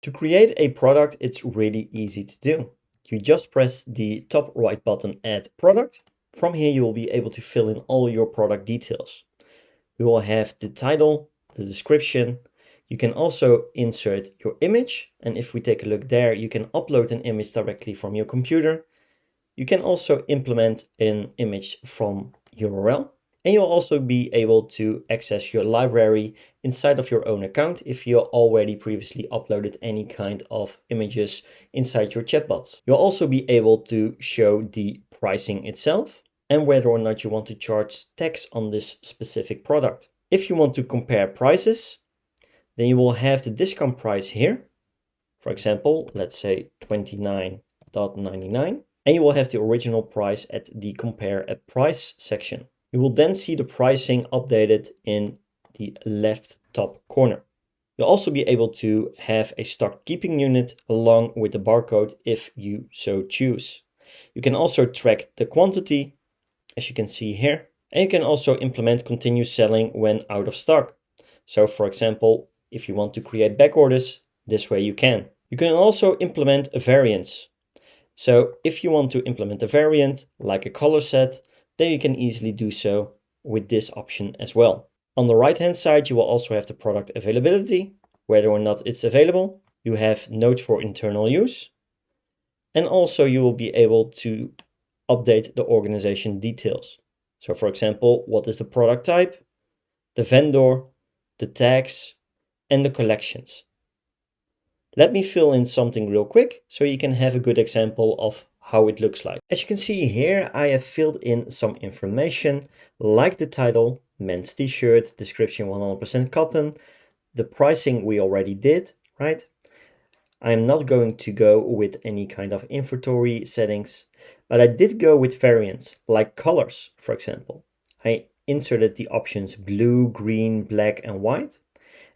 To create a product, it's really easy to do. You just press the top right button, Add Product. From here, you will be able to fill in all your product details. You will have the title, the description. You can also insert your image. And if we take a look there, you can upload an image directly from your computer. You can also implement an image from URL. And you'll also be able to access your library inside of your own account if you already previously uploaded any kind of images inside your chatbots. You'll also be able to show the pricing itself and whether or not you want to charge tax on this specific product. If you want to compare prices, then you will have the discount price here. For example, let's say $29.99, and you will have the original price at the compare a price section. You will then see the pricing updated in the left top corner. You'll also be able to have a stock keeping unit along with the barcode if you so choose. You can also track the quantity, as you can see here, and you can also implement continue selling when out of stock. So for example, if you want to create back orders, this way you can. You can also implement a variance. So if you want to implement a variant like a color set, then you can easily do so with this option as well. On the right hand side, you will also have the product availability, whether or not it's available. You have notes for internal use. And also you will be able to update the organization details. So for example, what is the product type, the vendor, the tags, and the collections. Let me fill in something real quick so you can have a good example of how it looks like. As you can see here, I have filled in some information like the title, men's t-shirt, description 100% cotton, the pricing we already did, right? I'm not going to go with any kind of inventory settings, but I did go with variants like colors, for example. I inserted the options blue, green, black, and white.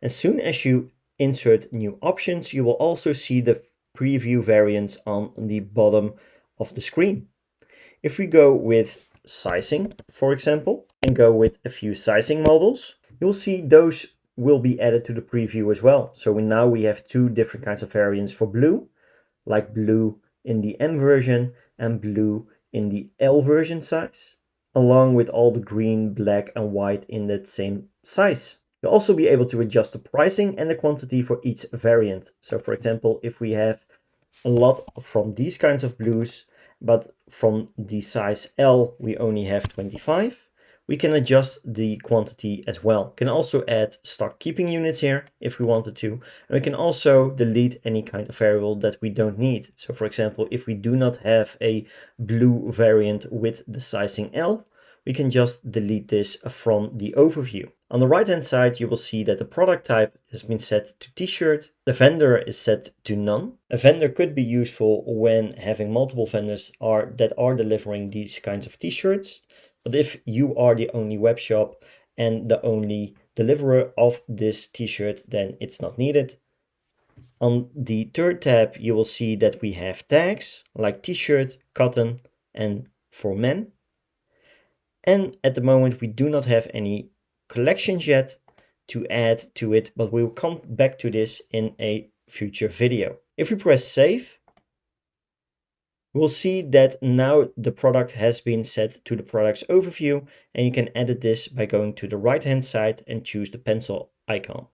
As soon as you insert new options, you will also see the preview variants on the bottom of the screen. If we go with sizing, for example, and go with a few sizing models, you'll see those will be added to the preview as well. So now we have two different kinds of variants for blue, like blue in the M version and blue in the L version size, along with all the green, black, and white in that same size. You'll also be able to adjust the pricing and the quantity for each variant. So for example, if we have a lot from these kinds of blues, but from the size L we only have 25, we can adjust the quantity as well. We can also add stock keeping units here if we wanted to. And we can also delete any kind of variable that we don't need. So for example, if we do not have a blue variant with the sizing L, we can just delete this from the overview. On the right hand side, you will see that the product type has been set to t-shirt. The vendor is set to none. A vendor could be useful when having multiple vendors that are delivering these kinds of t-shirts. But if you are the only web shop and the only deliverer of this t-shirt, then it's not needed. On the third tab, you will see that we have tags like t-shirt, cotton, and for men. And at the moment, we do not have any collections yet to add to it, but we will come back to this in a future video. If we press save, we'll see that now the product has been set to the products overview, and you can edit this by going to the right hand side and choose the pencil icon.